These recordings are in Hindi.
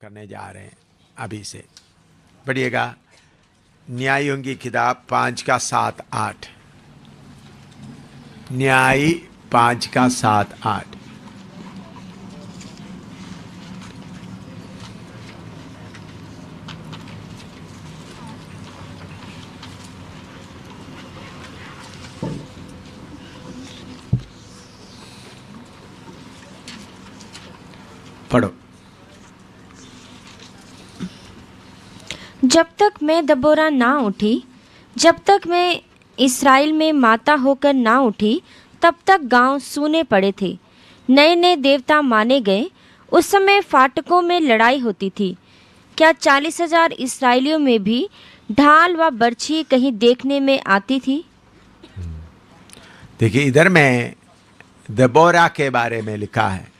करने जा रहे हैं अभी से। पढ़िएगा न्यायों की किताब 5:7-8। न्याय 5:7-8। पढ़ो। जब तक मैं दबोरा ना उठी, जब तक मैं इस्राएल में माता होकर ना उठी, तब तक गांव सूने पड़े थे। नए नए देवता माने गए। उस समय फाटकों में लड़ाई होती थी। क्या 40,000 इस्राएलियों में भी ढाल व बर्छी कहीं देखने में आती थी? देखिए इधर में दबोरा के बारे में लिखा है।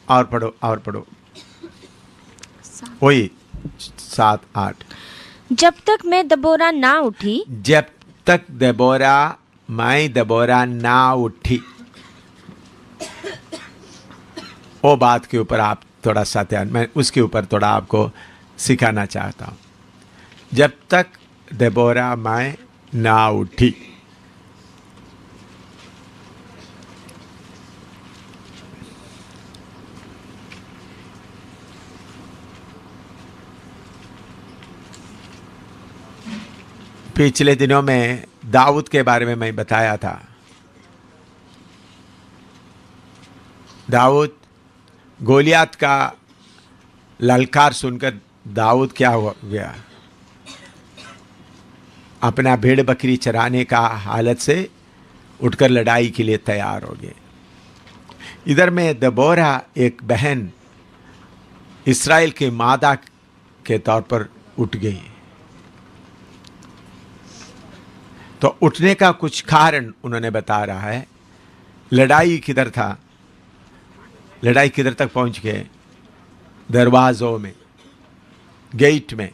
और पढ़ो, और पढ़ो। वही 7-8। जब तक मैं दबोरा ना उठी, जब तक मैं दबोरा ना उठी। वो बात के ऊपर आप थोड़ा सा ध्यान, मैं उसके ऊपर थोड़ा आपको सिखाना चाहता हूँ। जब तक दबोरा मैं ना उठी। पिछले दिनों में दाऊद के बारे में मैं बताया था। दाऊद गोलियात का ललकार सुनकर दाऊद क्या हो गया, अपना भेड़ बकरी चराने का हालत से उठकर लड़ाई के लिए तैयार हो गए। इधर में दबोरा एक बहन इस्राएल के मादा के तौर पर उठ गई। तो उठने का कुछ कारण उन्होंने बता रहा है। लड़ाई किधर था, लड़ाई किधर तक पहुंच गए, दरवाजों में, गेट में।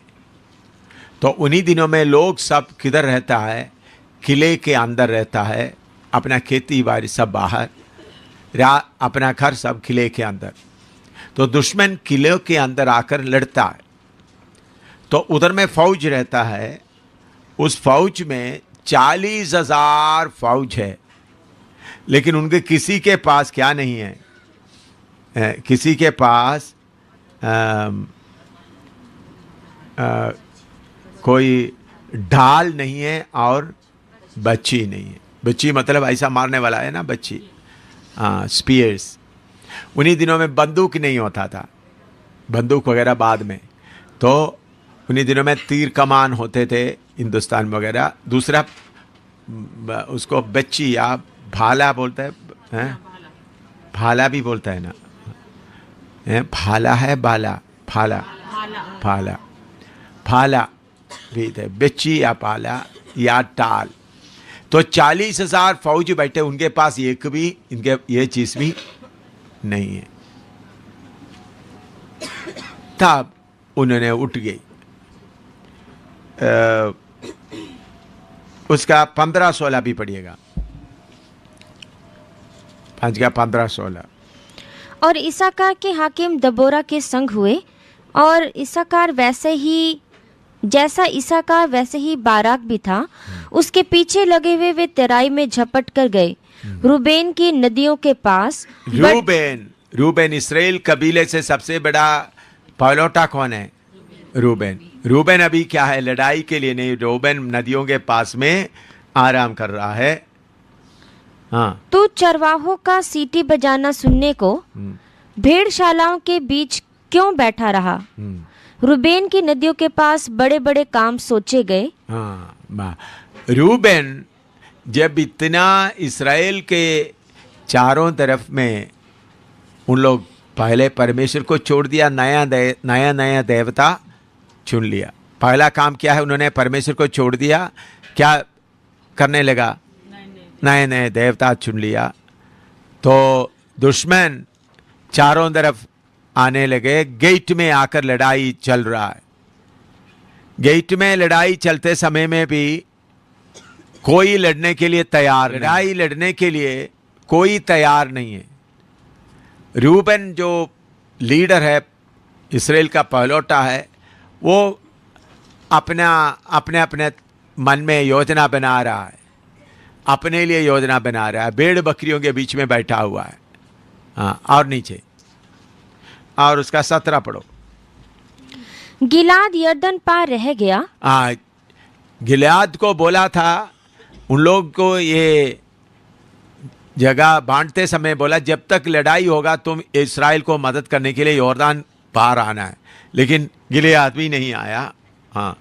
तो उन्हीं दिनों में लोग सब किधर रहता है, किले के अंदर रहता है। अपना खेती बाड़ी सब बाहर, अपना घर सब किले के अंदर। तो दुश्मन किले के अंदर आकर लड़ता है। तो उधर में फौज रहता है। उस फौज में 40,000 फौज है, लेकिन उनके किसी के पास क्या नहीं है, किसी के पास कोई ढाल नहीं है और बच्ची नहीं है। बच्ची मतलब ऐसा मारने वाला है ना, बच्ची, स्पीयर्स। उन्हीं दिनों में बंदूक नहीं होता था, बंदूक वगैरह बाद में। तो उन्हीं दिनों में तीर कमान होते थे हिंदुस्तान वगैरह। दूसरा उसको बच्ची या भाला बोलता है, भाला भी बोलता है ना, भाला है, बाला, भाला, भाला, भाला भी थे, बच्ची या पाला या टाल। तो 40,000 फौज बैठे, उनके पास एक भी इनके ये चीज भी नहीं है। तब उन्होंने उठ गई। उसका 15-16 भी पढ़िएगा। 5:15-16। और इसाकार के हाकिम दबोरा के संग हुए, और इसाकार वैसे ही, जैसा इसाकार वैसे ही बाराक भी था। उसके पीछे लगे हुए वे तराई में झपट कर गए। रूबेन की नदियों के पास। रूबेन इस्राएल कबीले से सबसे बड़ा पहलौठा कौन है? रूबेन। रूबेन अभी क्या है, लड़ाई के लिए नहीं, रूबेन नदियों के पास में आराम कर रहा है। हाँ, तू चरवाहों का सीटी बजाना सुनने को भेड़शालाओं के बीच क्यों बैठा रहा? रूबेन की नदियों के पास बड़े बड़े काम सोचे गए। हाँ, रूबेन जब इतना इस्राएल के चारों तरफ में उन लोग पहले परमेश्वर को छोड़ दिया, नया देवता चुन लिया। पहला काम क्या है, उन्होंने परमेश्वर को छोड़ दिया, क्या करने लगा, नए नए देवता चुन लिया। तो दुश्मन चारों तरफ आने लगे। गेट में आकर लड़ाई चल रहा है। गेट में लड़ाई चलते समय में भी कोई लड़ने के लिए तैयार, लड़ाई लड़ने के लिए कोई तैयार नहीं है। रूबेन जो लीडर है इसराइल का पहलौठा है, वो अपने अपने मन में योजना बना रहा है, अपने लिए योजना बना रहा है, भेड़ बकरियों के बीच में बैठा हुआ है। हाँ, और नीचे और उसका 17 पढ़ो। गिलाद यरदन पार रह गया। हाँ, गिलाद को बोला था, उन लोग को ये जगह बांटते समय बोला जब तक लड़ाई होगा तुम इस्राएल को मदद करने के लिए यॉर्दान पार आना है, लेकिन गिलियाद भी नहीं आया। हाँ,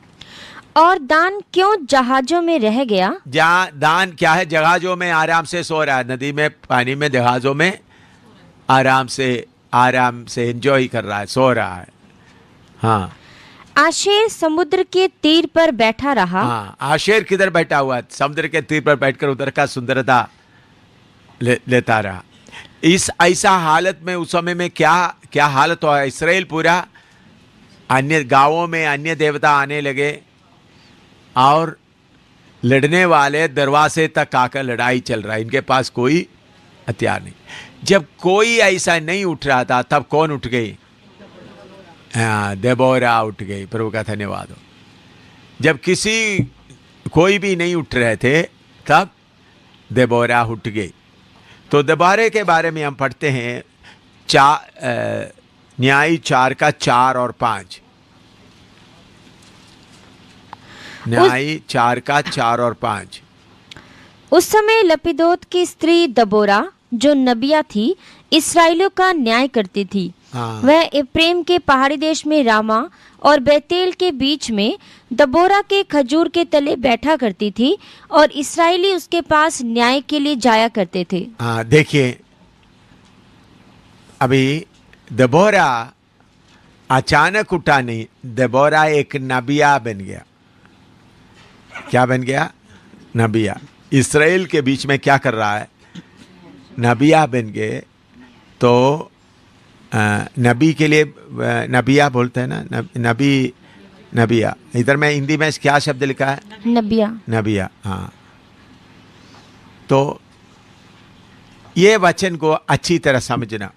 और दान क्यों जहाजों में रह गया? जहाँ दान क्या है, जहाजों में आराम से सो रहा है, नदी में पानी में जहाजों में आराम से एंजॉय कर रहा है, सो रहा है। हाँ, आशेर समुद्र के तीर पर बैठा रहा। हाँ, आशेर किधर बैठा हुआ है? समुद्र के तीर पर बैठकर उधर का सुंदरता लेता रहा। इस ऐसा हालत में उस समय में क्या हालत हुआ? इसराइल पूरा अन्य गांवों में अन्य देवता आने लगे और लड़ने वाले दरवाजे तक आकर लड़ाई चल रहा है, इनके पास कोई हथियार नहीं। जब कोई ऐसा नहीं उठ रहा था तब कौन उठ गई? देबोरा उठ गई। प्रभु का धन्यवाद हो। जब कोई भी नहीं उठ रहे थे तब देबोरा उठ गई। तो देबोरे के बारे में हम पढ़ते हैं न्याय 4 का 4 और 5। न्याय 4 का 4 और 5। उस समय लपिदोत की स्त्री दबोरा जो नबिया थी इस्राएलियों का न्याय करती थी। हाँ। वह एप्रेम के पहाड़ी देश में रामा और बेतेल के बीच में दबोरा के खजूर के तले बैठा करती थी और इस्राएली उसके पास न्याय के लिए जाया करते थे। हाँ, देखिए, अभी दबोरा अचानक उठा नहीं, दबोरा एक नबिया बन गया। क्या बन गया? नबिया। इस्राएल के बीच में क्या कर रहा है? नबिया बन गए। तो नबी के लिए नबिया बोलते हैं ना, नबिया। इधर में हिंदी में क्या शब्द लिखा है? नबिया। हाँ, तो ये वचन को अच्छी तरह समझना।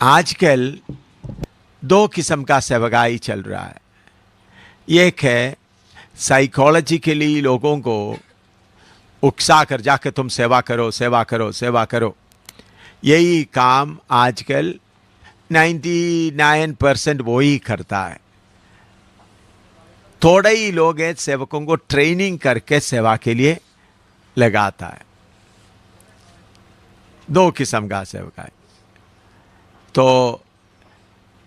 आजकल 2 किस्म का सेवकाई चल रहा है। एक है साइकोलॉजिकली लोगों को उकसा कर जाकर तुम सेवा करो, सेवा करो, सेवा करो। यही काम आजकल 99% वो ही करता है। थोड़े ही लोग हैं सेवकों को ट्रेनिंग करके सेवा के लिए लगाता है। 2 किस्म का सेवक है। तो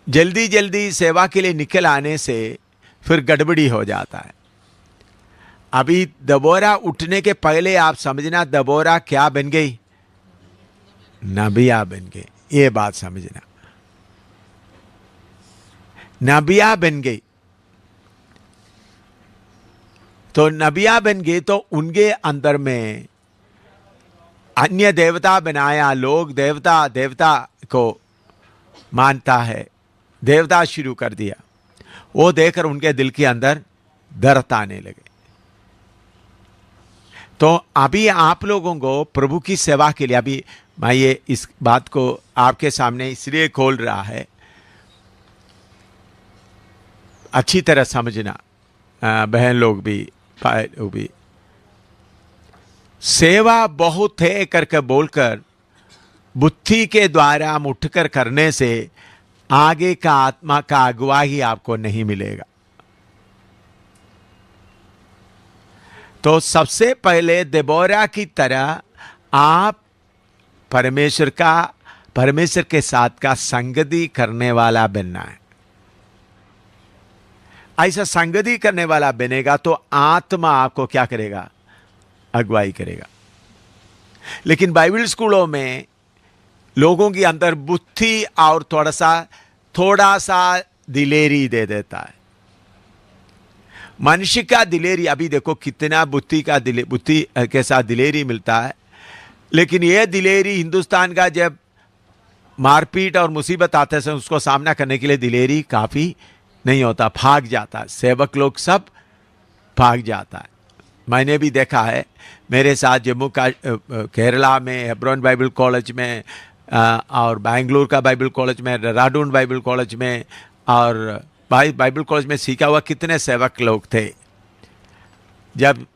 जल्दी जल्दी सेवा के लिए निकल आने से फिर गड़बड़ी हो जाता है। अभी दबोरा उठने के पहले आप समझना, दबोरा क्या बन गई? नबिया बन गई। ये बात समझना, नबिया बन गई। तो नबिया बन गई तो उनके अंदर में अन्य देवता बनाया। लोग देवता को मानता है, देवता शुरू कर दिया। वो देखकर उनके दिल के अंदर दर्द आने लगे। तो अभी आप लोगों को प्रभु की सेवा के लिए, अभी मैं ये इस बात को आपके सामने इसलिए खोल रहा है, अच्छी तरह समझना बहन लोग भी, भाई लोग भी। सेवा बहुत है करके बोलकर बुद्धि के द्वारा हम उठकर करने से आगे का आत्मा का अगुवाही आपको नहीं मिलेगा। तो सबसे पहले देबोरा की तरह आप परमेश्वर के साथ का संगति करने वाला बनना है। ऐसा संगति करने वाला बनेगा तो आत्मा आपको क्या करेगा? अगुवाई करेगा। लेकिन बाइबल स्कूलों में लोगों के अंदर बुद्धि और थोड़ा सा दिलेरी दे देता है। मनुष्य का दिलेरी, अभी देखो कितना बुद्धि के साथ दिलेरी मिलता है। लेकिन यह दिलेरी हिंदुस्तान का जब मारपीट और मुसीबत आते हैं उसको सामना करने के लिए दिलेरी काफ़ी नहीं होता, भाग जाता है। सेवक लोग सब भाग जाता है। मैंने भी देखा है, मेरे साथ केरला में हेब्रोन बाइबल कॉलेज में और बैंगलोर का बाइबल कॉलेज में, देहरादून बाइबल कॉलेज में, और बाइबल कॉलेज में सीखा हुआ कितने सेवक लोग थे। जब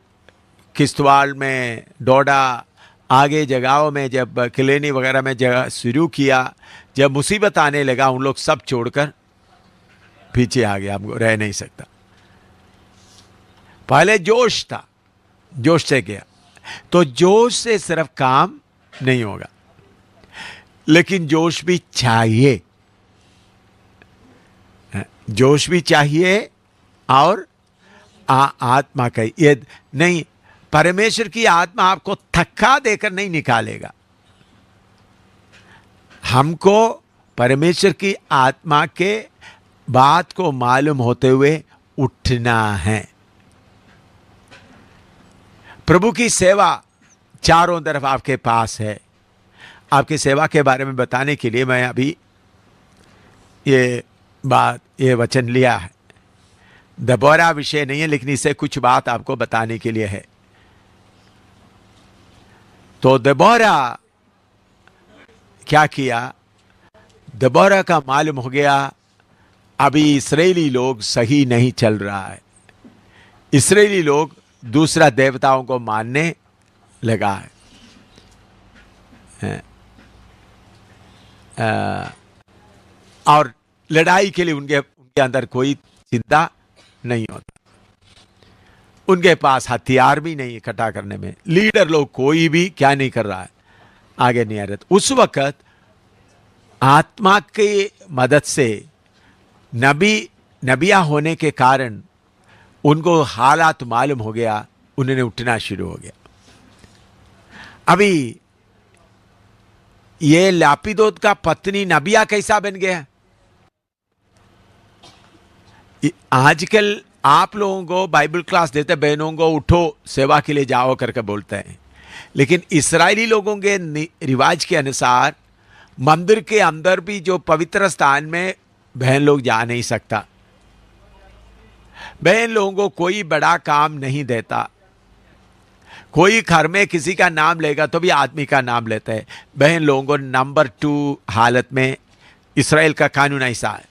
किश्तवाड़ में, डोडा, आगे जगहों में, जब किलेनी वगैरह में जगह शुरू किया, जब मुसीबत आने लगा, उन लोग सब छोड़कर पीछे आ गया, हमको रह नहीं सकता। पहले जोश था, जोश से गया। तो जोश से सिर्फ काम नहीं होगा, लेकिन जोश भी चाहिए, जोश भी चाहिए। और आत्मा का ये नहीं, परमेश्वर की आत्मा आपको थक्का देकर नहीं निकालेगा। हमको परमेश्वर की आत्मा के बात को मालूम होते हुए उठना है। प्रभु की सेवा चारों तरफ आपके पास है। आपकी सेवा के बारे में बताने के लिए मैं अभी ये वचन लिया है। दबोरा विषय नहीं है, लेकिन इससे कुछ बात आपको बताने के लिए है। तो दबोरा क्या किया? दबोरा का मालूम हो गया अभी इस्राएली लोग सही नहीं चल रहा है। इस्राएली लोग दूसरा देवताओं को मानने लगा है। और लड़ाई के लिए उनके अंदर कोई चिंता नहीं होता। उनके पास हथियार भी नहीं इकट्ठा करने में। लीडर लोग कोई भी क्या नहीं कर रहा है, आगे नहीं आ रहे। उस वक्त आत्मा की मदद से नबिया होने के कारण उनको हालात मालूम हो गया, उन्होंने उठना शुरू हो गया। अभी ये लापिदोत का पत्नी नबिया कैसा बन गया? आजकल आप लोगों को बाइबल क्लास देते, बहनों को उठो सेवा के लिए जाओ करके बोलते हैं, लेकिन इस्राएली लोगों के रिवाज के अनुसार मंदिर के अंदर भी जो पवित्र स्थान में बहन लोग जा नहीं सकता। बहन लोगों को कोई बड़ा काम नहीं देता। कोई घर में किसी का नाम लेगा तो भी आदमी का नाम लेता है। बहन लोगों को नंबर 2 हालत में इस्राएल का कानून ऐसा है,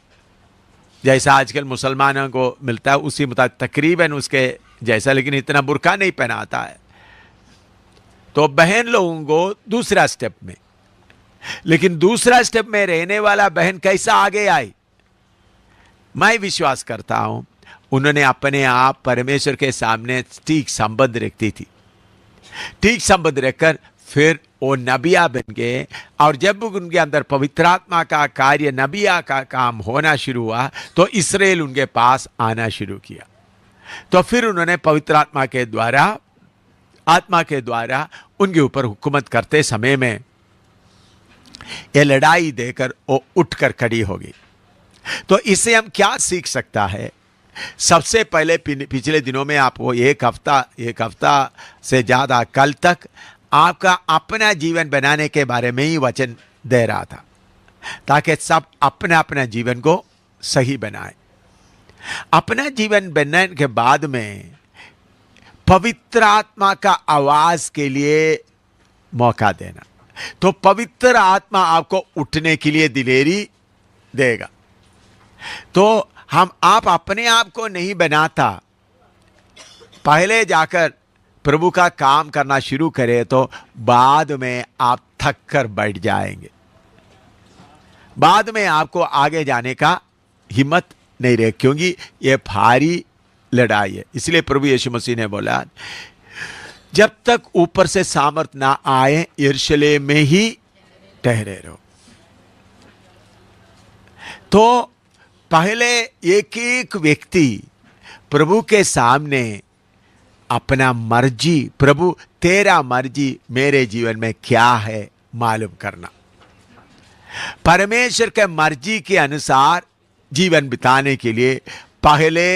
जैसा आजकल मुसलमानों को मिलता है उसी मुताबिक तकरीबन उसके जैसा, लेकिन इतना बुर्का नहीं पहनाता है। तो बहन लोगों को दूसरा स्टेप में, लेकिन दूसरा स्टेप में रहने वाला बहन कैसा आगे आई? मैं विश्वास करता हूं उन्होंने अपने आप परमेश्वर के सामने ठीक संबंध रखती थी। ठीक संबंध रखकर फिर वो नबिया बन गए। और जब उनके अंदर पवित्र आत्मा का कार्य, नबिया का काम होना शुरू हुआ, तो इस्राएल उनके पास आना शुरू किया। तो फिर उन्होंने पवित्र आत्मा के द्वारा उनके ऊपर हुकूमत करते समय में ये लड़ाई देकर वो उठकर खड़ी हो गई। तो इससे हम क्या सीख सकता है? सबसे पहले पिछले दिनों में आपको एक हफ्ता से ज्यादा कल तक आपका अपना जीवन बनाने के बारे में ही वचन दे रहा था, ताकि सब अपना अपना जीवन को सही बनाए। अपना जीवन बनाने के बाद में पवित्र आत्मा का आवाज के लिए मौका देना। तो पवित्र आत्मा आपको उठने के लिए दिलेरी देगा। तो आप अपने आप को नहीं बनाता, पहले जाकर प्रभु का काम करना शुरू करें तो बाद में आप थक कर बैठ जाएंगे। बाद में आपको आगे जाने का हिम्मत नहीं रहे, क्योंकि यह भारी लड़ाई है। इसलिए प्रभु यीशु मसीह ने बोला, जब तक ऊपर से सामर्थ ना आए यरूशलेम में ही ठहरे रहो। तो पहले एक एक व्यक्ति प्रभु के सामने अपना मर्जी, प्रभु तेरा मर्जी मेरे जीवन में क्या है, मालूम करना। परमेश्वर के मर्जी के अनुसार जीवन बिताने के लिए पहले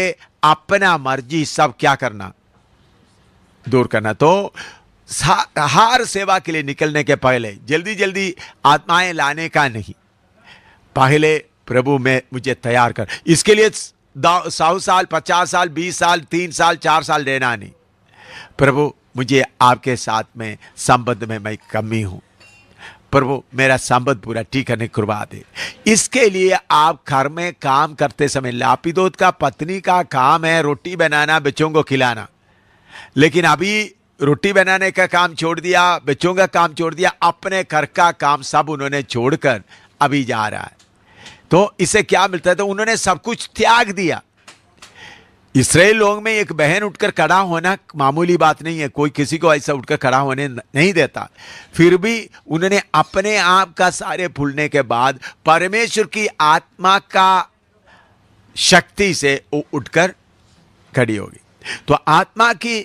अपना मर्जी सब क्या करना, दूर करना। तो हर सेवा के लिए निकलने के पहले जल्दी जल्दी आत्माएं लाने का नहीं, पहले प्रभु में मुझे तैयार कर। इसके लिए 100 साल, 50 साल, 20 साल, 3 साल, 4 साल रहना नहीं। प्रभु मुझे आपके साथ में संबंध में मैं कमी हूं, प्रभु मेरा संबंध पूरा ठीक करने करवा दे। इसके लिए आप घर में काम करते समय, लापिदोत का पत्नी का काम है रोटी बनाना, बच्चों को खिलाना, लेकिन अभी रोटी बनाने का काम छोड़ दिया, बच्चों का काम छोड़ दिया, अपने घर का काम सब उन्होंने छोड़कर अभी जा रहा है। तो इससे क्या मिलता है? तो उन्होंने सब कुछ त्याग दिया। इस्राएल लोगों में एक बहन उठकर खड़ा होना मामूली बात नहीं है, कोई किसी को ऐसा उठकर खड़ा होने नहीं देता। फिर भी उन्होंने अपने आप का सारे भूलने के बाद परमेश्वर की आत्मा का शक्ति से वो उठकर खड़ी होगी। तो आत्मा की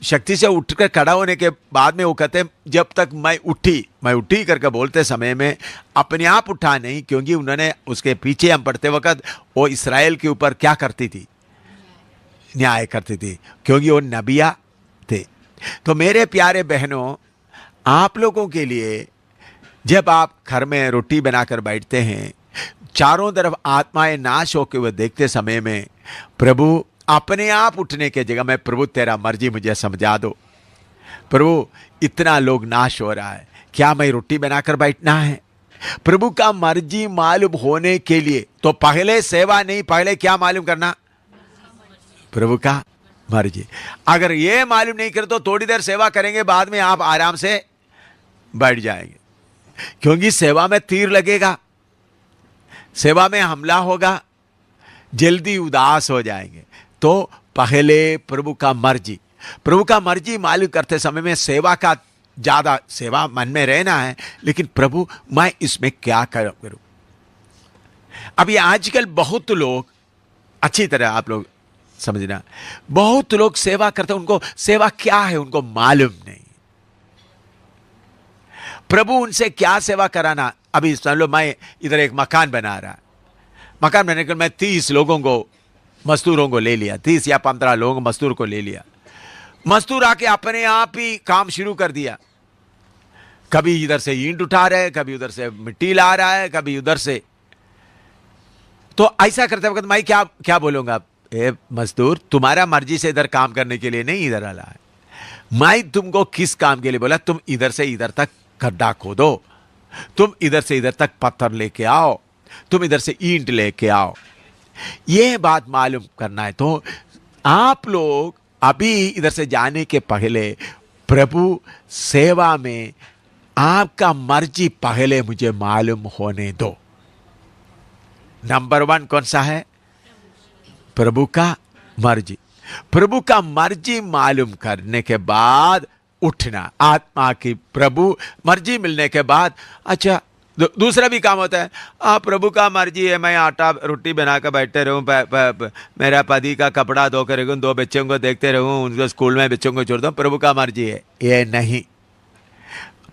शक्ति से उठकर खड़ा होने के बाद में वो कहते हैं, जब तक मैं उठी करके बोलते समय में अपने आप उठा नहीं, क्योंकि उन्होंने उसके पीछे हम पढ़ते वक्त वो इस्राएल के ऊपर क्या करती थी? न्याय करती थी, क्योंकि वो नबिया थे। तो मेरे प्यारे बहनों, आप लोगों के लिए जब आप घर में रोटी बनाकर बैठते हैं, चारों तरफ आत्माएं नाश होकर हुए देखते समय में प्रभु अपने आप उठने के जगह में, प्रभु तेरा मर्जी मुझे समझा दो, प्रभु इतना लोग नाश हो रहा है, क्या मैं रोटी बनाकर बैठना है? प्रभु का मर्जी मालूम होने के लिए तो पहले सेवा नहीं, पहले क्या मालूम करना? प्रभु का मर्जी। अगर ये मालूम नहीं करे तो थोड़ी देर सेवा करेंगे, बाद में आप आराम से बैठ जाएंगे, क्योंकि सेवा में तीर लगेगा, सेवा में हमला होगा, जल्दी उदास हो जाएंगे। तो पहले प्रभु का मर्जी मालूम करते समय में सेवा का ज्यादा सेवा मन में रहना है, लेकिन प्रभु मैं इसमें क्या करूं? अभी आजकल बहुत लोग, अच्छी तरह आप लोग समझना, बहुत लोग सेवा करते हैं, उनको सेवा क्या है उनको मालूम नहीं। प्रभु उनसे क्या सेवा कराना? अभी समझ लो मैं इधर एक मकान बना रहा, मकान बनाने के मैं 30 लोगों को, मजदूरों को ले लिया, 30 या 15 लोगों को मजदूर को ले लिया। मजदूर आके अपने आप ही काम शुरू कर दिया, कभी इधर से ईंट उठा रहे, कभी उधर से मिट्टी ला रहा है, कभी उधर से। तो ऐसा करते वक्त मैं क्या बोलूंगा? ए मजदूर, तुम्हारा मर्जी से इधर काम करने के लिए नहीं इधर आला है, मैं तुमको किस काम के लिए बोला? तुम इधर से इधर तक गड्ढा खोदो, तुम इधर से इधर तक पत्थर लेके आओ, तुम इधर से ईंट लेके आओ। यह बात मालूम करना है। तो आप लोग अभी इधर से जाने के पहले प्रभु सेवा में आपका मर्जी पहले मुझे मालूम होने दो। नंबर 1 कौन सा है? प्रभु का मर्जी। प्रभु का मर्जी मालूम करने के बाद उठना, आत्मा की प्रभु मर्जी मिलने के बाद। अच्छा, दूसरा भी काम होता है, प्रभु का मर्जी है मैं आटा रोटी बनाकर बैठते रहूं, मेरा पति का कपड़ा धोकर रखूं, 2 बच्चों को देखते रहूं, उनको स्कूल में बच्चों को छोड़ दूं, प्रभु का मर्जी है। ये नहीं,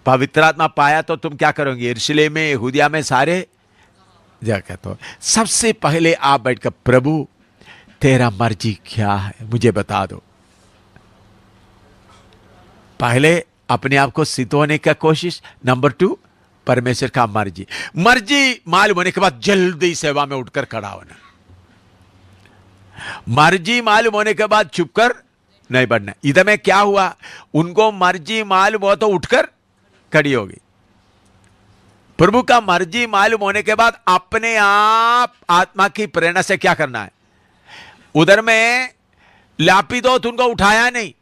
पवित्र आत्मा पाया तो तुम क्या करोगे? यरूशलेम में, यहूदिया में, सारे जगह। तो सबसे पहले आप बैठकर प्रभु तेरा मर्जी क्या है मुझे बता दो। पहले अपने आप को सिद्ध होने का कोशिश। नंबर 2 परमेश्वर का मर्जी मालूम होने के बाद जल्दी सेवा में उठकर खड़ा होना। मर्जी मालूम होने के बाद चुप कर नहीं बढ़ना। इधर में क्या हुआ? उनको मर्जी मालूम हो तो उठकर खड़ी होगी। प्रभु का मर्जी मालूम होने के बाद अपने आप आत्मा की प्रेरणा से क्या करना है? उधर में लापिदोत उनको उठाया नहीं,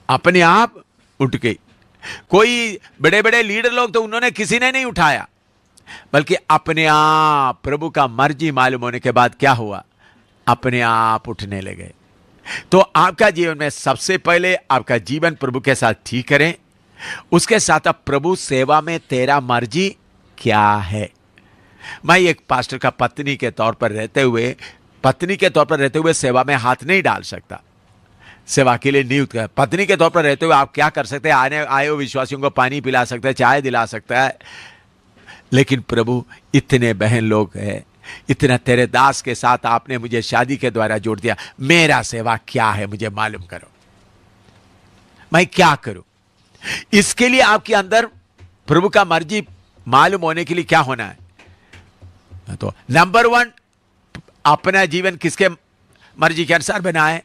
अपने आप उठ गई। कोई बड़े बड़े लीडर लोग तो उन्होंने किसी ने नहीं उठाया, बल्कि अपने आप प्रभु का मर्जी मालूम होने के बाद क्या हुआ? अपने आप उठने लगे। तो आपका जीवन में सबसे पहले आपका जीवन प्रभु के साथ ठीक करें, उसके साथ अब प्रभु सेवा में तेरा मर्जी क्या है। मैं एक पास्टर का पत्नी के तौर पर रहते हुए सेवा में हाथ नहीं डाल सकता, सेवा के लिए नियुक्त कर। पत्नी के तौर पर रहते हुए आप क्या कर सकते हैं? आए हुए विश्वासियों को पानी पिला सकते हैं, चाय दिला सकता है, लेकिन प्रभु इतने बहन लोग हैं, इतना तेरे दास के साथ आपने मुझे शादी के द्वारा जोड़ दिया, मेरा सेवा क्या है मुझे मालूम करो, मैं क्या करूं। इसके लिए आपके अंदर प्रभु का मर्जी मालूम होने के लिए क्या होना है? तो नंबर 1 अपना जीवन किसके मर्जी के अनुसार बनाए?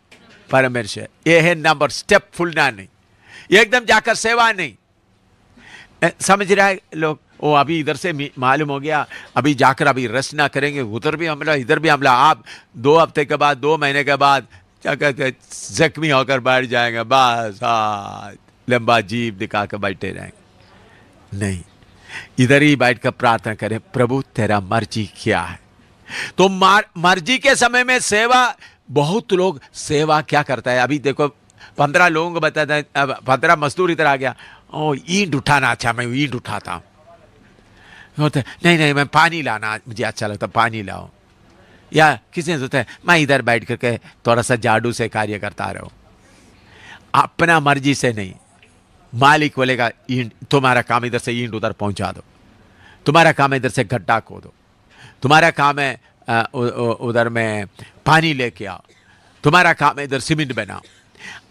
परमेश्वर। यह है नंबर स्टेप। फुलना नहीं, एकदम जाकर सेवा नहीं, समझ रहा है लोग? वो अभी इधर से मालूम हो गया, अभी जाकर अभी रेस्ट ना करेंगे, उधर भी हमला इधर भी हमला, आप 2 हफ्ते के बाद 2 महीने के बाद क्या कहते जख्मी होकर बैठ जाएंगे, बस हाँ लंबा जीव दिखा कर बैठे रहेंगे। नहीं, इधर ही बैठ कर प्रार्थना करें, प्रभु तेरा मर्जी क्या है। तो मर्जी के समय में सेवा, बहुत लोग सेवा क्या करता है, अभी देखो 15 लोगों को बताता है, 15 मजदूर इधर आ गया, ओ ईंट उठाना, अच्छा मैं ईंट उठाता हूँ, नहीं नहीं मैं पानी लाना मुझे अच्छा लगता, पानी लाओ। या किसी ने सोचता है मैं इधर बैठ करके थोड़ा सा झाड़ू से कार्य करता रहो। अपना मर्जी से नहीं, मालिक बोलेगा ईंट, तुम्हारा काम इधर से ईंट उधर पहुंचा दो, तुम्हारा काम है इधर से गड्ढा खोदो, तुम्हारा काम है उधर में पानी लेके आओ, तुम्हारा काम है इधर सीमेंट बनाओ।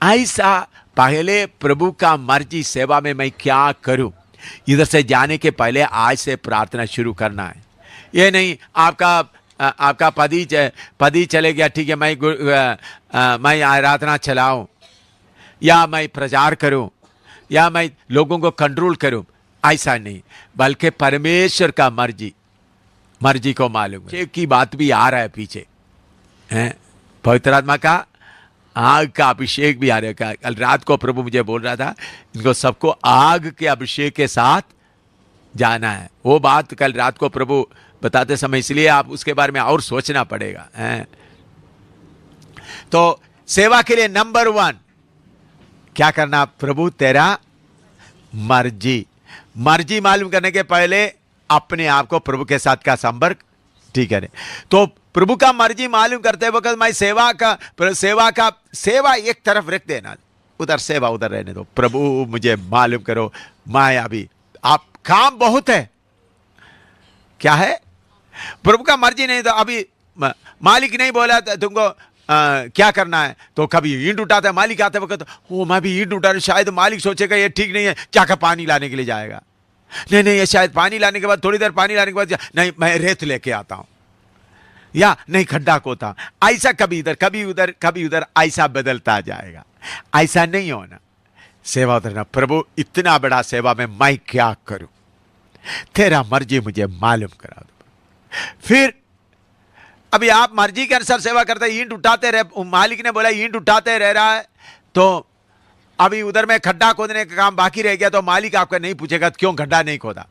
ऐसा पहले प्रभु का मर्जी सेवा में मैं क्या करूं, इधर से जाने के पहले आज से प्रार्थना शुरू करना है। ये नहीं आपका पति चले गया, ठीक है मैं आराधना चलाऊं, या मैं प्रचार करूं, या मैं लोगों को कंट्रोल करूं, ऐसा नहीं, बल्कि परमेश्वर का मर्जी को मालूम है। की बात भी आ रहा है पीछे, पवित्र आत्मा का आग का अभिषेक भी आ रहा है। कल रात को प्रभु मुझे बोल रहा था इनको सबको आग के अभिषेक के साथ जाना है। वो बात कल रात को प्रभु बताते समय, इसलिए आप उसके बारे में और सोचना पड़ेगा। तो सेवा के लिए नंबर 1 क्या करना, प्रभु तेरा मर्जी मालूम करने के पहले अपने आप को प्रभु के साथ का संपर्क ठीक है। तो प्रभु का मर्जी मालूम करते वक्त मैं सेवा एक तरफ रख देना, उधर सेवा उधर रहने दो। प्रभु मुझे मालूम करो, मैं अभी आप काम बहुत है, क्या है प्रभु का मर्जी नहीं, तो अभी मालिक नहीं बोला तुमको क्या करना है, तो कभी ईंट उठाता है मालिक आते वक्त, वो मैं भी ईंट उठा रहा, शायद मालिक सोचेगा ये ठीक नहीं है, क्या पानी लाने के लिए जाएगा, नहीं ये शायद पानी लाने के बाद थोड़ी देर पानी लाने के बाद नहीं मैं रेत लेके आता हूं, या नहीं खड्डा खोता, ऐसा कभी इधर कभी उधर ऐसा बदलता जाएगा। ऐसा नहीं होना, सेवा उधरना, प्रभु इतना बड़ा सेवा में मैं क्या करूं, तेरा मर्जी मुझे मालूम करा दो। फिर अभी आप मर्जी के अनुसार सेवा करते, ईंट उठाते रहे, मालिक ने बोला ईंट उठाते रह रहा है, तो अभी उधर में खड्डा खोदने का काम बाकी रह गया, तो मालिक आपका नहीं पूछेगा क्यों खड्डा नहीं खोदा,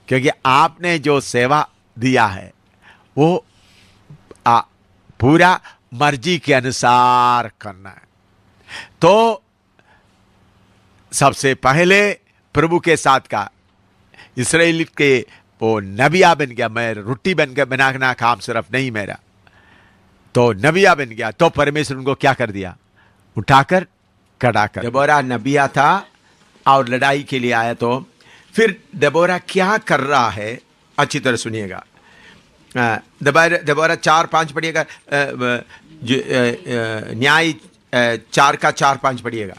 क्योंकि आपने जो सेवा दिया है वो पूरा मर्जी के अनुसार करना है। तो सबसे पहले प्रभु के साथ का इस्राएल के वो नबिया बन गया, मैं रोटी बन के बनाना काम सिर्फ नहीं मेरा, तो नबिया बन गया। तो परमेश्वर उनको क्या कर दिया, उठाकर खड़ा कर। देबोरा नबिया था और लड़ाई के लिए आया। तो फिर देबोरा क्या कर रहा है, अच्छी तरह सुनिएगा। देबोरा 4-5 पढ़िएगा, न्याय 4 का 4-5 पढ़िएगा।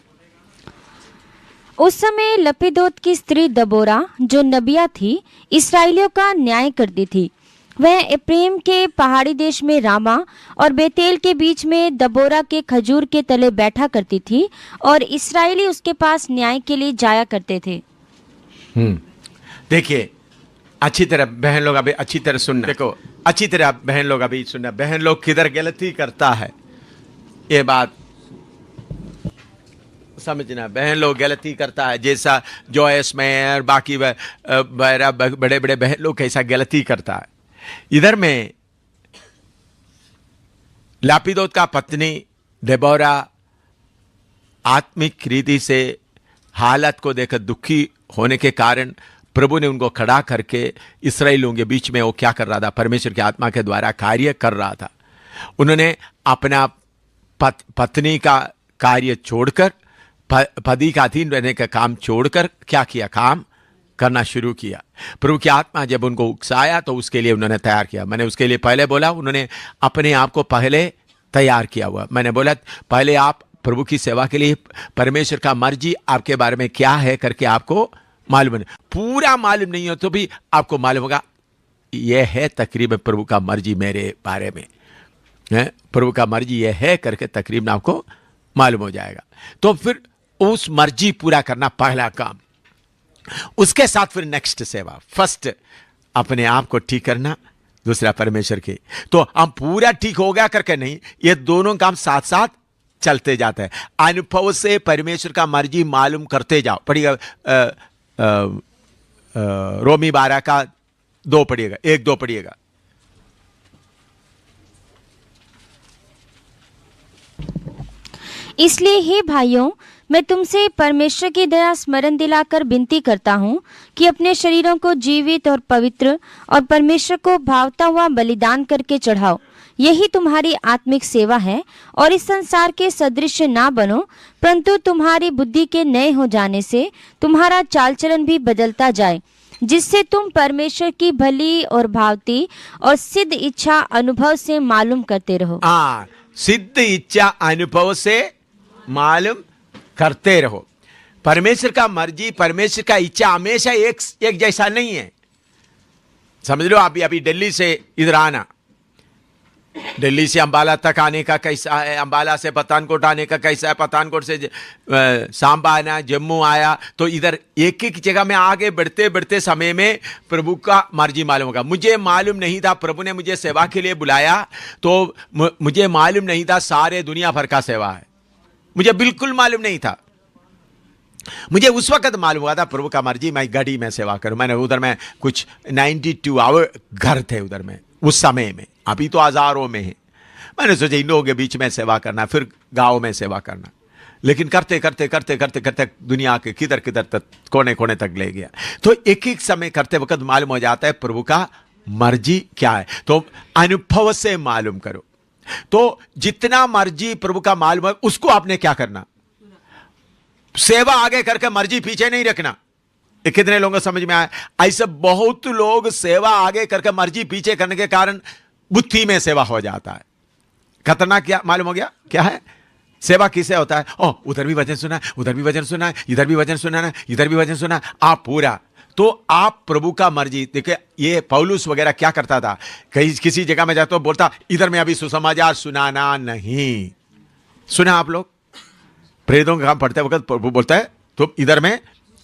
उस समय लपीदोत की स्त्री दबोरा जो नबिया थी, इस्राएलियों का न्याय करती थी। वह एप्रेम के पहाड़ी देश में रामा और बेतेल के बीच में दबोरा के खजूर के तले बैठा करती थी, और इस्राएली उसके पास न्याय के लिए जाया करते थे। देखिए अच्छी तरह बहन लोग अभी अच्छी तरह सुनना, देखो अच्छी तरह बहन लोग अभी सुनना, बहन लोग किधर गलती करता है ये बात समझना। बहन लोग गलती करता है, जैसा जॉयस में और बाकी बड़े बड़े बहन लोग कैसा गलती करता है। इधर में लापीदोत का पत्नी देबोरा आत्मिक रीति से हालत को देखकर दुखी होने के कारण प्रभु ने उनको खड़ा करके इस्राएलियों के बीच में वो क्या कर रहा था, परमेश्वर की आत्मा के द्वारा कार्य कर रहा था। उन्होंने अपना पत्नी का कार्य छोड़कर, पति का अधीन रहने का काम छोड़कर क्या किया, काम करना शुरू किया। प्रभु की आत्मा जब उनको उकसाया तो उसके लिए उन्होंने तैयार किया। मैंने उसके लिए पहले बोला उन्होंने अपने आप को पहले तैयार किया हुआ। मैंने बोला पहले आप प्रभु की सेवा के लिए परमेश्वर का मर्जी आपके बारे में क्या है करके आपको मालूम है। पूरा मालूम नहीं हो तो भी आपको मालूम होगा यह है तकरीबन प्रभु का मर्जी मेरे बारे में है, प्रभु का मर्जी यह है करके तकरीबन आपको मालूम हो जाएगा। तो फिर उस मर्जी पूरा करना पहला काम। उसके साथ फिर नेक्स्ट सेवा। फर्स्ट अपने आप को ठीक करना, दूसरा परमेश्वर के। तो हम पूरा ठीक हो गया करके नहीं, ये दोनों काम साथ साथ चलते जाते हैं। अनुभव से परमेश्वर का मर्जी मालूम करते जाओ। पढ़िएगा रोमी 12 का 2 पढ़िएगा, 1-2 पढ़िएगा। इसलिए हे भाइयों, मैं तुमसे परमेश्वर की दया स्मरण दिलाकर विनती करता हूँ कि अपने शरीरों को जीवित और पवित्र और परमेश्वर को भावता हुआ बलिदान करके चढ़ाओ। यही तुम्हारी आत्मिक सेवा है। और इस संसार के सदृश ना बनो, परंतु तुम्हारी बुद्धि के नए हो जाने से तुम्हारा चाल चलन भी बदलता जाए, जिससे तुम परमेश्वर की भली और भावती और सिद्ध इच्छा अनुभव से मालूम करते रहो। सिद्ध इच्छा अनुभव से मालूम करते रहो। परमेश्वर का मर्जी, परमेश्वर का इच्छा हमेशा एक जैसा नहीं है। समझ लो, अभी दिल्ली से इधर आना, दिल्ली से अंबाला तक आने का कैसा है, अंबाला से पठानकोट आने का कैसा है, पठानकोट से सांबा आना, जम्मू आया, तो इधर एक एक जगह में आगे बढ़ते बढ़ते समय में प्रभु का मर्जी मालूम होगा। मुझे मालूम नहीं था, प्रभु ने मुझे सेवा के लिए बुलाया तो मुझे मालूम नहीं था सारे दुनिया भर का सेवा है। मुझे बिल्कुल मालूम नहीं था। मुझे उस वक्त मालूम हुआ था प्रभु का मर्जी मैं गढ़ी में सेवा करूं। मैंने उधर में कुछ 92 आवर घर थे उधर में उस समय में, अभी तो हजारों में है। मैंने सोचा इन लोगों के बीच में सेवा करना, फिर गांव में सेवा करना। लेकिन करते करते करते करते करते दुनिया के किधर किधर तक कोने कोने तक ले गया। तो एक एक समय करते वक्त मालूम हो जाता है प्रभु का मर्जी क्या है। तो अनुभव से मालूम करो। तो जितना मर्जी प्रभु का मालूम है उसको आपने क्या करना, सेवा आगे करके मर्जी पीछे नहीं रखना। कितने लोगों को समझ में आया? ऐसे बहुत लोग सेवा आगे करके मर्जी पीछे करने के कारण बुद्धि में सेवा हो जाता है। खतरनाक क्या मालूम हो गया? क्या है सेवा? किसे होता है? ओ उधर भी वचन सुना है, उधर भी वचन सुना है, इधर भी वचन सुना है, इधर भी वचन सुना है, आप पूरा। तो आप प्रभु का मर्जी देखिए। ये पौलुस वगैरह क्या करता था, कहीं किसी जगह में जाता तो बोलता इधर में अभी सुसमाचार सुनाना नहीं। सुना आप लोग प्रेरितों का काम पढ़ते वक्त प्रभु बोलता है तो इधर में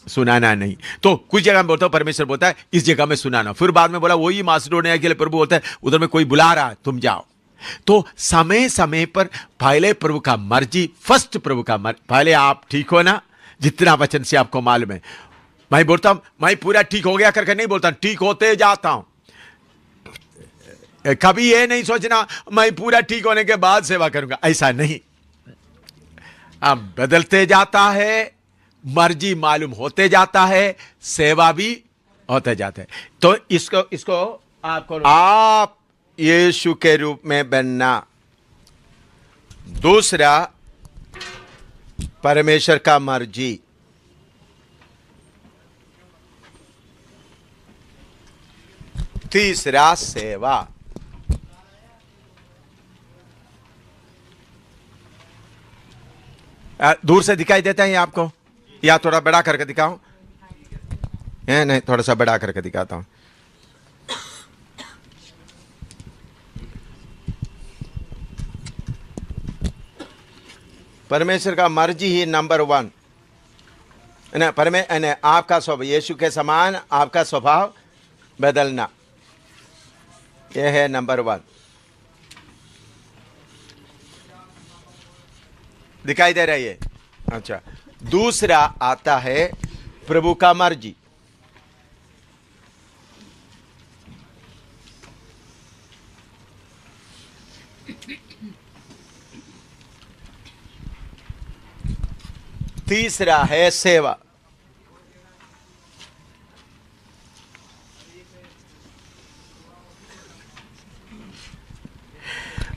सुनाना नहीं। तो कुछ जगह में बोलता है, परमेश्वर बोलता है इस जगह में सुनाना। फिर बाद में बोला वही मासिडोनिया के लिए प्रभु बोलता है उधर में कोई बुला रहा है तुम जाओ। तो समय समय पर पहले प्रभु का मर्जी, फर्स्ट प्रभु का मर्जी। पहले आप ठीक हो ना, जितना वचन से आपको मालूम है। मैं बोलता हूं मैं पूरा ठीक हो गया करके नहीं बोलता, ठीक होते जाता हूं। कभी ये नहीं सोचना मैं पूरा ठीक होने के बाद सेवा करूंगा, ऐसा नहीं। अब बदलते जाता है, मर्जी मालूम होते जाता है, सेवा भी होते जाते हैं। तो इसको आप यीशु के रूप में बनना। दूसरा परमेश्वर का मर्जी। तीसरा सेवा। दूर से दिखाई देता है आपको या थोड़ा बड़ा करके दिखाऊं? नहीं, थोड़ा सा बड़ा करके दिखाता हूं। परमेश्वर का मर्जी ही नंबर 1 आपका स्वभाव यीशु के समान, आपका स्वभाव बदलना, यह है नंबर 1। दिखाई दे रही है? अच्छा। दूसरा आता है प्रभु का मर्जी। तीसरा है सेवा।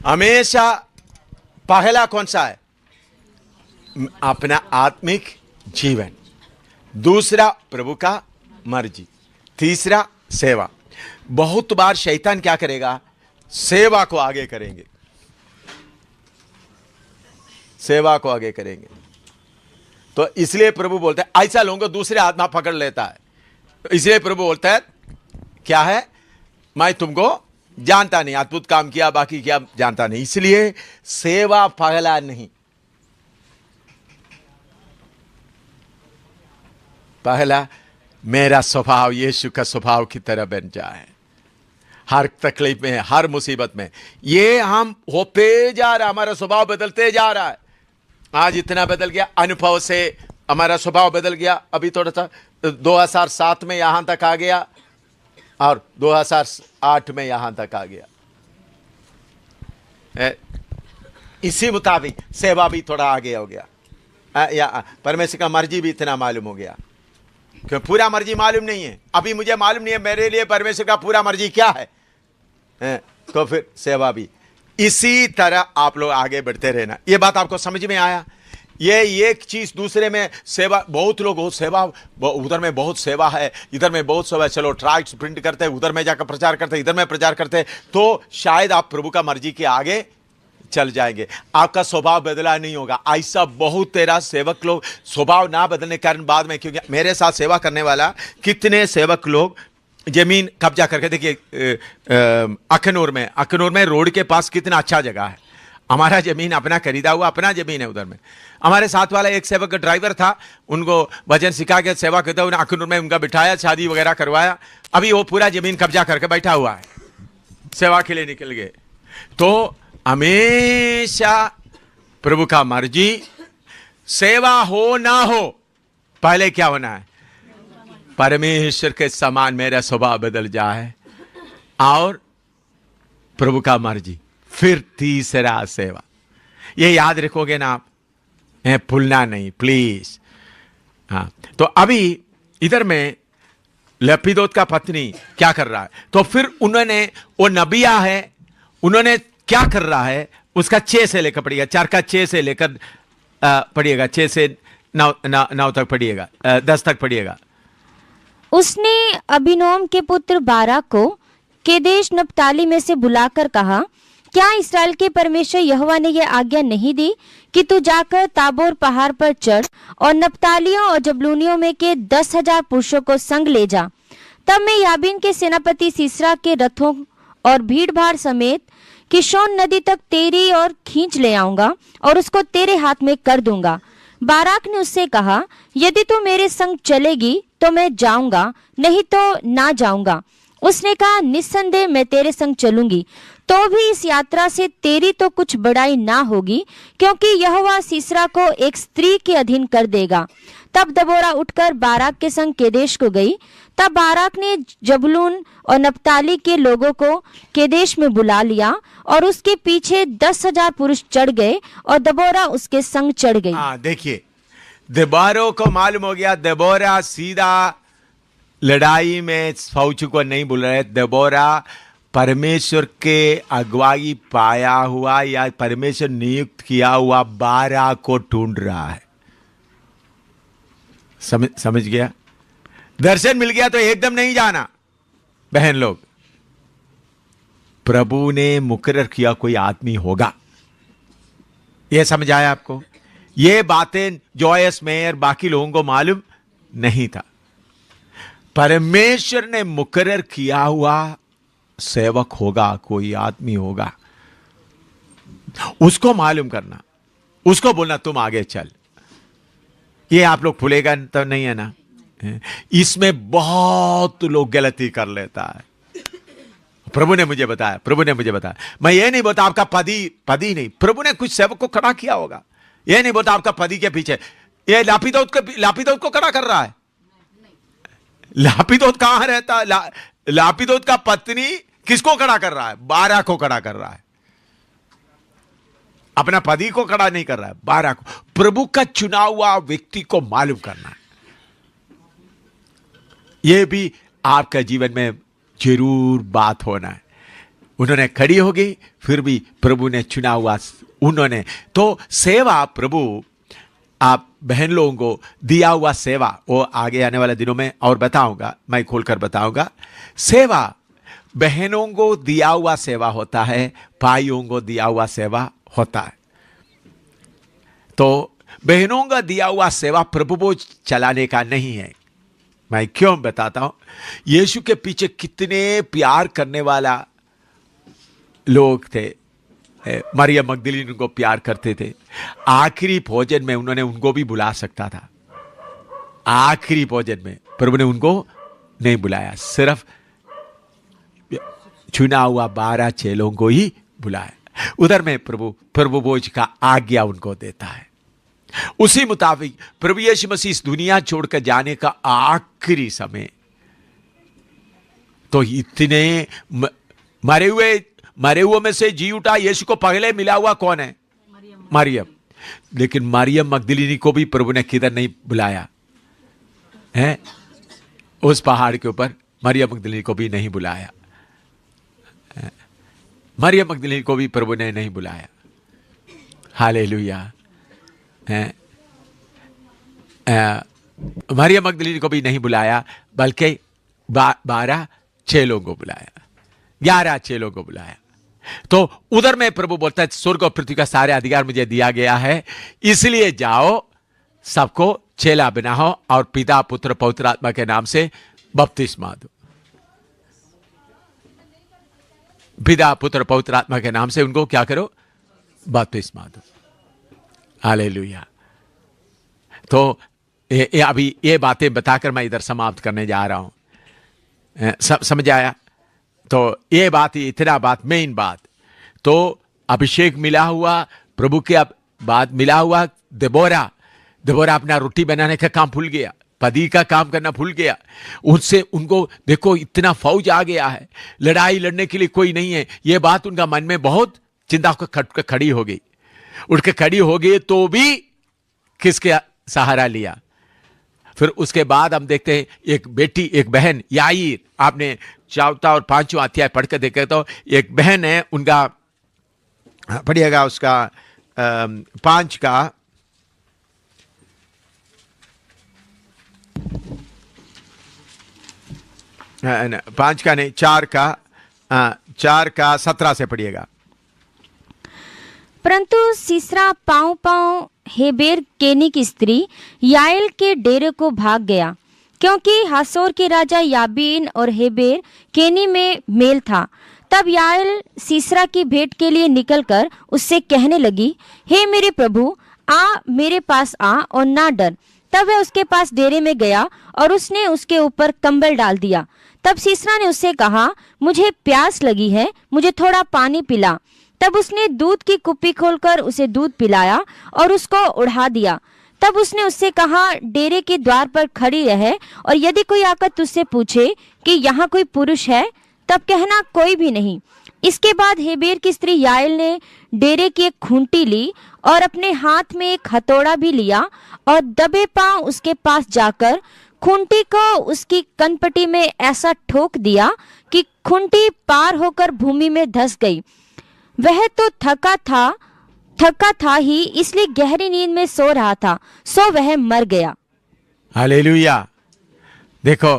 हमेशा पहला कौन सा है? अपना आत्मिक जीवन। दूसरा प्रभु का मर्जी। तीसरा सेवा। बहुत बार शैतान क्या करेगा? सेवा को आगे करेंगे, सेवा को आगे करेंगे। तो इसलिए प्रभु बोलता है ऐसा लोगों को दूसरे आत्मा पकड़ लेता है। इसलिए प्रभु बोलता है क्या है? मैं तुमको जानता नहीं, अद्भुत काम किया बाकी क्या जानता नहीं। इसलिए सेवा पहला नहीं, पहला मेरा स्वभाव यीशु का स्वभाव की तरह बन जाए। हर तकलीफ में, हर मुसीबत में ये हम होते जा रहा, हमारा स्वभाव बदलते जा रहा है। आज इतना बदल गया, अनुभव से हमारा स्वभाव बदल गया। अभी थोड़ा सा 2007 में यहां तक आ गया और 2008 में यहां तक आ गया। इसी मुताबिक सेवा भी थोड़ा आगे हो गया, या परमेश्वर का मर्जी भी इतना मालूम हो गया। क्यों पूरा मर्जी मालूम नहीं है, अभी मुझे मालूम नहीं है मेरे लिए परमेश्वर का पूरा मर्जी क्या है, तो फिर सेवा भी इसी तरह आप लोग आगे बढ़ते रहना। ये बात आपको समझ में आया? ये एक चीज दूसरे में सेवा, बहुत लोग हो सेवा, उधर में बहुत सेवा है, इधर में बहुत सेवा है, चलो ट्राइट्स प्रिंट करते हैं, उधर में जाकर प्रचार करते हैं, इधर में प्रचार करते हैं, तो शायद आप प्रभु का मर्जी के आगे चल जाएंगे। आपका स्वभाव बदला नहीं होगा। ऐसा बहुत तेरा सेवक लोग स्वभाव ना बदलने के कारण बाद में, क्योंकि मेरे साथ सेवा करने वाला कितने सेवक लोग जमीन कब्जा करके, देखिए अखनूर में रोड के पास कितना अच्छा जगह है, हमारा जमीन अपना खरीदा हुआ अपना जमीन है उधर में। हमारे साथ वाला एक सेवक का ड्राइवर था, उनको भजन सिखा के सेवा करते हुए अखनूर में उनका बिठाया, शादी वगैरह करवाया, अभी वो पूरा जमीन कब्जा करके बैठा हुआ है, सेवा के लिए निकल गए। तो हमेशा प्रभु का मर्जी, सेवा हो ना हो, पहले क्या होना है, परमेश्वर के समान मेरा स्वभाव बदल जाए और प्रभु का मर्जी, फिर तीसरा सेवा। ये याद रखोगे ना आप, भूलना नहीं प्लीज। हाँ, तो अभी इधर में लपीदोत का पत्नी क्या कर रहा है, तो फिर उन्होंने, वो नबिया है, उन्होंने क्या कर रहा है, उसका 6 से लेकर पढ़िएगा, 4 का 6 से लेकर पढ़िएगा, 6 से 9 तक पढ़िएगा, 10 तक पढ़िएगा। उसने अबीनोम के पुत्र बाराक को केदेश नप्ताली में से बुलाकर कहा, क्या इस्राएल के परमेश्वर यहोवा ने यह आज्ञा नहीं दी कि तू जाकर ताबोर पहाड़ पर चढ़ और नप्तालियों और जबलूनियों में के 10,000 पुरुषों को संग ले जा। तब मैं याबीन के सेनापति सीसरा के रथों और भीड़ भाड़ समेत किशोन नदी तक तेरी और खींच ले आऊंगा और उसको तेरे हाथ में कर दूंगा। बाराक ने उससे कहा, यदि तू मेरे संग चलेगी तो मैं जाऊंगा, नहीं तो ना जाऊंगा। उसने कहा, निस्संदेह मैं तेरे संग चलूंगी, तो भी इस यात्रा से तेरी तो कुछ बड़ाई ना होगी, क्योंकि यहोवा सीसरा को एक स्त्री के अधीन कर देगा। तब दबोरा उठकर बाराक के संग केदेश को गई। तब बाराक ने जबूलून और नप्ताली के लोगों को केदेश में बुला लिया और उसके पीछे 10,000 पुरुष चढ़ गए और दबोरा उसके संग चढ़ गई। देखिए, दबोरा को मालूम हो गया, दबोरा सीधा लड़ाई में फौज को नहीं बुला रहे, दबोरा परमेश्वर के अगुवाई पाया हुआ या परमेश्वर नियुक्त किया हुआ बाराक को ढूंढ रहा है। समझ गया? दर्शन मिल गया तो एकदम नहीं जाना बहन लोग, प्रभु ने मुकर्रर किया कोई आदमी होगा। यह समझ आया आपको? ये बातें जॉयस मेयर बाकी लोगों को मालूम नहीं था। परमेश्वर ने मुकर्रर किया हुआ सेवक होगा, कोई आदमी होगा, उसको मालूम करना, उसको बोलना तुम आगे चल। ये आप लोग भूलेगा तो नहीं है ना? इसमें बहुत लोग गलती कर लेता है। प्रभु ने मुझे बताया, मैं ये नहीं बोलता आपका पदी नहीं, प्रभु ने कुछ सेवक को खड़ा किया होगा। ये नहीं बोलता आपका पदी के पीछे ये लापीदोत को खड़ा कर रहा है। लापीदोत कहां रहता है? लापीदोत का पत्नी किसको खड़ा कर रहा है? बाराक को खड़ा कर रहा है, अपना पति को खड़ा नहीं कर रहा है, बाराक को। प्रभु का चुना हुआ व्यक्ति को मालूम करना, यह भी आपका जीवन में जरूर बात होना है। उन्होंने खड़ी होगी, फिर भी प्रभु ने चुना हुआ, उन्होंने तो सेवा, प्रभु आप बहन लोगों को दिया हुआ सेवा, वो आगे आने वाले दिनों में और बताऊंगा, मैं खोलकर बताऊंगा। सेवा बहनों को दिया हुआ सेवा होता है, भाइयों को दिया हुआ सेवा होता है। तो बहनों का दिया हुआ सेवा प्रभु को चलाने का नहीं है। मैं क्यों बताता हूं? यीशु के पीछे कितने प्यार करने वाला लोग थे। मरियम मगदलीन उनको प्यार करते थे। आखिरी भोजन में उन्होंने उनको भी बुला सकता था, आखिरी भोजन में प्रभु ने उनको नहीं बुलाया, सिर्फ चुना हुआ 12 चेलों को ही बुलाया। उधर में प्रभु भोज का आज्ञा उनको देता है। उसी मुताबिक प्रभु यीशु मसीह इस दुनिया छोड़कर जाने का आखिरी समय, तो इतने मरे हुए में से जी उठा यीशु को पहले मिला हुआ कौन है? मरियम। लेकिन मरियम मगदलीनी को भी प्रभु ने किधर नहीं बुलाया है? उस पहाड़ के ऊपर मरियम मगदलीनी को भी नहीं बुलाया। मरियम मगदलीनी को भी प्रभु ने नहीं बुलाया। हालेलुया। मरियम मगदलीनी को भी नहीं बुलाया, बल्कि 12 चेलों को बुलाया, 11 चेलों को बुलाया। तो उधर में प्रभु बोलता है, स्वर्ग और पृथ्वी का सारे अधिकार मुझे दिया गया है, इसलिए जाओ, सबको चेला बनाओ और पिता पुत्र पवित्र आत्मा के नाम से बपतिस्मा दो। पिता पुत्र पवित्र आत्मा के नाम से उनको क्या करो? बपतिस्मा दो। हालेलुया। तो अभी ये बातें बताकर मैं इधर समाप्त करने जा रहा हूं। समझ आया? तो ये बात, इतना बात, मेन बात। तो अभिषेक मिला हुआ, प्रभु के बाद मिला हुआ देबोरा अपना रोटी बनाने का काम भूल गया, पदी का काम करना भूल गया। उनसे उनको देखो इतना फौज आ गया है, लड़ाई लड़ने के लिए कोई नहीं है, ये बात उनका मन में बहुत चिंता होकर खड़ी हो गई। उठ के खड़ी हो गई तो भी किसके सहारा लिया? फिर उसके बाद हम देखते हैं एक बेटी, एक बहन याईर, आपने 4वां और 5वां अध्याय पढ़कर देखे तो एक बहन है, उनका पढ़िएगा उसका 5 का 5 का नहीं 4 का 17 से पढ़िएगा। परंतु सीसरा पाँव हेबेर केनी की स्त्री याएल के डेरे को भाग गया, क्योंकि हासोर के राजा याबीन और हेबेर केनी में मेल था। तब याएल सीसरा की भेंट के लिए निकलकर उससे कहने लगी, हे मेरे प्रभु, मेरे पास आ और ना डर। तब वह उसके पास डेरे में गया और उसने उसके ऊपर कंबल डाल दिया। तब सीसरा ने उससे कहा, मुझे प्यास लगी है, मुझे थोड़ा पानी पिला। तब उसने दूध की कुप्पी खोलकर उसे दूध पिलाया और उसको उड़ा दिया। तब उसने उससे कहा, डेरे के द्वार पर खड़ी रहे, और यदि कोई आकर तुझसे पूछे कि यहाँ कोई पुरुष है, तब कहना कोई भी नहीं। इसके बाद हेबेर की स्त्री याएल ने डेरे की एक खूंटी ली और अपने हाथ में एक हथौड़ा भी लिया और दबे पांव उसके पास जाकर खूंटी को उसकी कनपटी में ऐसा ठोक दिया कि खूंटी पार होकर भूमि में धंस गई। वह तो थका था ही, इसलिए गहरी नींद में सो रहा था, सो वह मर गया। हालेलुया। देखो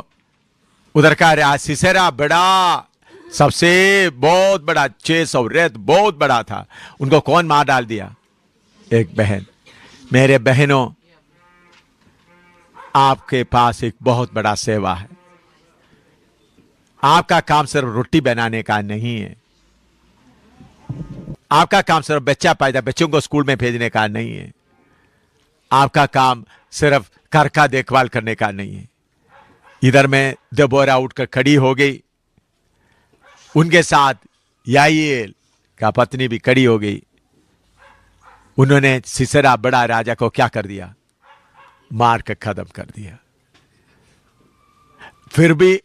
उधर का सीसेरा बड़ा, सबसे बहुत बड़ा 600 रेत बहुत बड़ा था, उनको कौन मार डाल दिया? एक बहन। मेरे बहनों, आपके पास एक बहुत बड़ा सेवा है। आपका काम सिर्फ रोटी बनाने का नहीं है, आपका काम सिर्फ बच्चों को स्कूल में भेजने का नहीं है, आपका काम सिर्फ घर का देखभाल करने का नहीं है। इधर में देबोरा उठकर खड़ी हो गई, उनके साथ याएल का पत्नी भी खड़ी हो गई। उन्होंने सीसरा बड़ा राजा को क्या कर दिया? मार कर खत्म कर दिया। फिर भी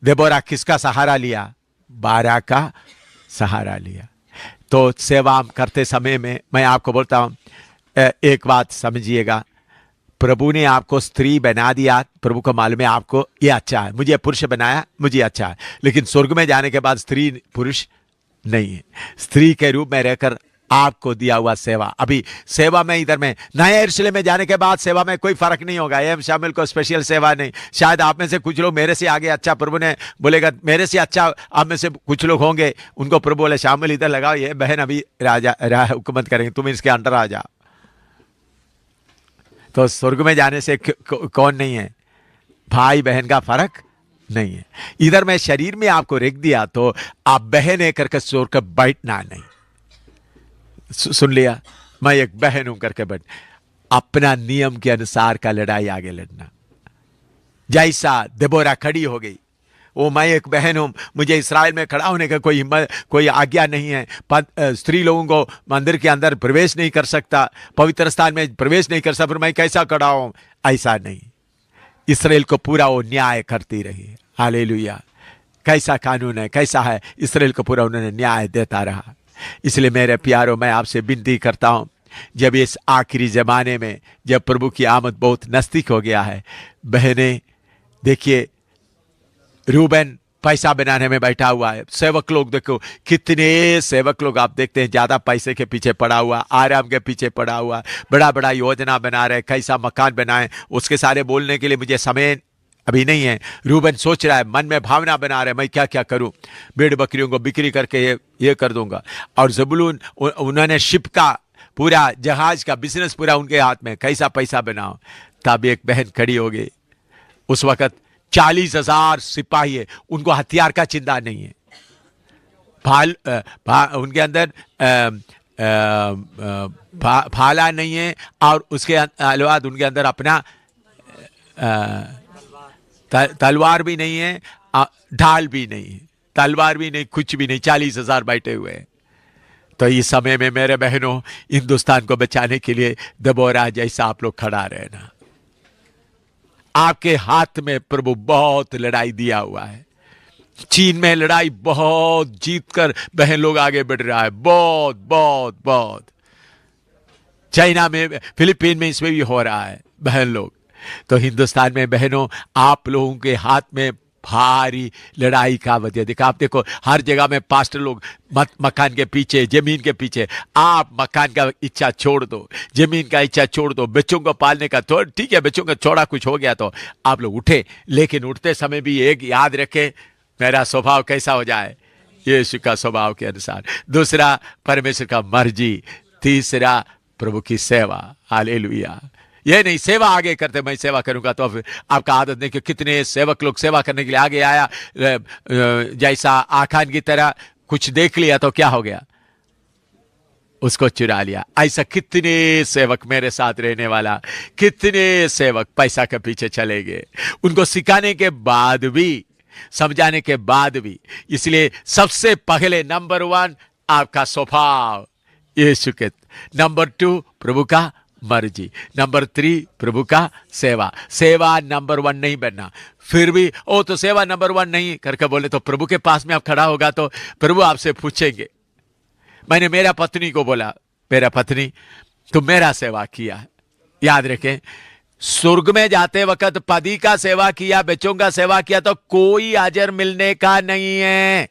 देबोरा किसका सहारा लिया? 12 का सहारा लिया। तो सेवा करते समय में मैं आपको बोलता हूं, एक बात समझिएगा, प्रभु ने आपको स्त्री बना दिया, प्रभु को मालूम है आपको ये अच्छा है, मुझे पुरुष बनाया, मुझे अच्छा है, लेकिन स्वर्ग में जाने के बाद स्त्री पुरुष नहीं है। स्त्री के रूप में रहकर आपको दिया हुआ सेवा, अभी सेवा में इधर में नए यरूशलेम में जाने के बाद सेवा में कोई फर्क नहीं होगा। एम शामिल को स्पेशल सेवा नहीं। शायद आप में से कुछ लोग मेरे से आगे अच्छा, प्रभु ने बोलेगा मेरे से अच्छा आप में से कुछ लोग होंगे, उनको प्रभु बोले शामिल इधर लगाओ, ये बहन अभी राजा हुकूमत करेंगे, तुम इसके अंडर आ जाओ। तो स्वर्ग में जाने से कौन नहीं है? भाई बहन का फर्क नहीं है। इधर मैं शरीर में आपको रख दिया तो आप बहन है करके स्वर्ग का बैठना नहीं। सुन लिया, मैं एक बहन हूं करके बैठ, अपना नियम के अनुसार का लड़ाई आगे लड़ना। जैसा देबोरा खड़ी हो गई, वो मैं एक बहन हूं, मुझे इस्राएल में खड़ा होने का कोई आज्ञा नहीं है, स्त्री लोगों को मंदिर के अंदर प्रवेश नहीं कर सकता, पवित्र स्थान में प्रवेश नहीं कर सकता, फिर मैं कैसा खड़ा हूं? ऐसा नहीं, इस्राएल को पूरा वो न्याय करती रही। हालेलुया। कैसा कानून है, कैसा है, इस्राएल को पूरा उन्होंने न्याय देता रहा। इसलिए मेरे प्यारों, मैं आपसे विनती करता हूं, जब इस आखिरी जमाने में, जब प्रभु की आमद बहुत नजदीक हो गया है, बहनें देखिए, रूबेन पैसा बनाने में बैठा हुआ है, सेवक लोग देखो, कितने सेवक लोग आप देखते हैं ज्यादा पैसे के पीछे पड़ा हुआ, आराम के पीछे पड़ा हुआ, बड़ा बड़ा योजना बना रहे, कैसा मकान बनाए, उसके सारे बोलने के लिए मुझे समय अभी नहीं है। रूबेन सोच रहा है, मन में भावना बना रहे, मैं क्या क्या करूं, भेड़ बकरियों को बिक्री करके ये कर दूंगा। और ज़बूलून, उन्होंने शिप का पूरा, जहाज का बिजनेस पूरा उनके हाथ में, कैसा पैसा बनाओ। तब एक बहन खड़ी हो गई। उस वक्त 40,000 सिपाही है, उनको हथियार का चिंता नहीं है, उनके अंदर भाला नहीं है, और उसके अलावा उनके अंदर अपना तलवार भी नहीं है, ढाल भी नहीं है, तलवार भी नहीं, कुछ भी नहीं, 40,000 बैठे हुए हैं। तो इस समय में मेरे बहनों, हिंदुस्तान को बचाने के लिए देबोरा जैसा आप लोग खड़ा रहना। आपके हाथ में प्रभु बहुत लड़ाई दिया हुआ है। चीन में लड़ाई बहुत जीत कर बहन लोग आगे बढ़ रहा है, बहुत बहुत बहुत। चाइना में, फिलीपीन में इसमें भी हो रहा है बहन लोग। तो हिंदुस्तान में बहनों, आप लोगों के हाथ में भारी लड़ाई का वजह देखा। आप देखो, हर जगह में पास्टर लोग मकान के पीछे, जमीन के पीछे। आप मकान का इच्छा छोड़ दो, जमीन का इच्छा छोड़ दो, बच्चों को पालने का तो ठीक है, बच्चों का छोड़ा कुछ हो गया तो आप लोग उठे, लेकिन उठते समय भी एक याद रखें, मेरा स्वभाव कैसा हो जाए, यीशु का स्वभाव के अनुसार। दूसरा, परमेश्वर का मर्जी। तीसरा, प्रभु की सेवा। हालेलुया। ये नहीं सेवा आगे करते, मैं सेवा करूंगा तो फिर आपका आदत नहीं, कि कितने सेवक लोग सेवा करने के लिए आगे आया, जैसा आखान की तरह कुछ देख लिया तो क्या हो गया, उसको चुरा लिया। ऐसा कितने सेवक मेरे साथ रहने वाला, कितने सेवक पैसा के पीछे चले गए, उनको सिखाने के बाद भी, समझाने के बाद भी। इसलिए सबसे पहले नंबर 1 आपका स्वभाव यीशु के, नंबर 2 प्रभु का मर्जी, नंबर 3 प्रभु का सेवा। सेवा नंबर 1 नहीं बनना, फिर भी ओ तो सेवा नंबर 1 नहीं करके बोले तो प्रभु के पास में आप खड़ा होगा तो प्रभु आपसे पूछेंगे। मैंने मेरा पत्नी को बोला, मेरा पत्नी तुम मेरा सेवा किया, याद रखें, स्वर्ग में जाते वक्त पति का सेवा किया, बच्चों का सेवा किया तो कोई अजर मिलने का नहीं है।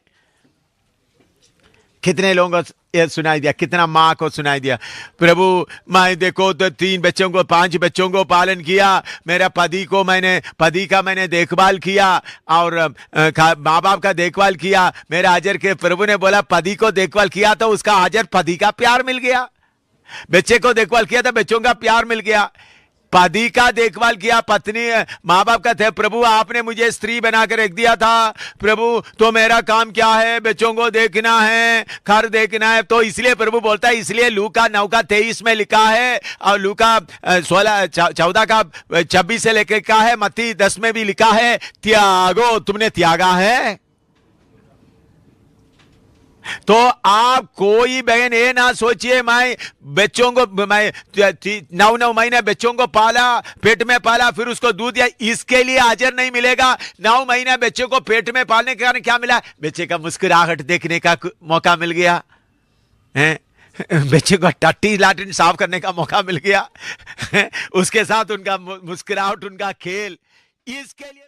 कितने लोगों को ये सुनाई दिया, कितना माँ को सुनाई दिया, प्रभु मैं देखो तो 3 बच्चों को, 5 बच्चों को पालन किया, मेरा पति का मैंने देखभाल किया, और माँ बाप का देखभाल किया, मेरा अजर के प्रभु ने बोला पति को देखभाल किया तो उसका अजर, पति का प्यार मिल गया। बच्चे को देखभाल किया तो बच्चों का प्यार मिल गया। पति का देखभाल किया, पत्नी माँ बाप का थे, प्रभु आपने मुझे स्त्री बनाकर रख दिया था, प्रभु तो मेरा काम क्या है, बच्चों को देखना है, घर देखना है। तो इसलिए प्रभु बोलता है, इसलिए लूका 9:23 में लिखा है, और लूका 14:26 से लेकर लिखा है, मत्ती 10 में भी लिखा है, त्यागो, तुमने त्यागा है। तो आप कोई बहन ये ना सोचिए मैं बच्चों को, मैं 9 महीने बच्चों को पाला, पेट में पाला, फिर उसको दूध दिया, इसके लिए अजर नहीं मिलेगा। 9 महीने बच्चों को पेट में पालने के कारण क्या मिला, बच्चे का मुस्कुराहट देखने का मौका मिल गया है, बच्चे को टट्टी लाटिन साफ करने का मौका मिल गया, उसके साथ उनका मुस्कुराहट, उनका खेल, इसके लिए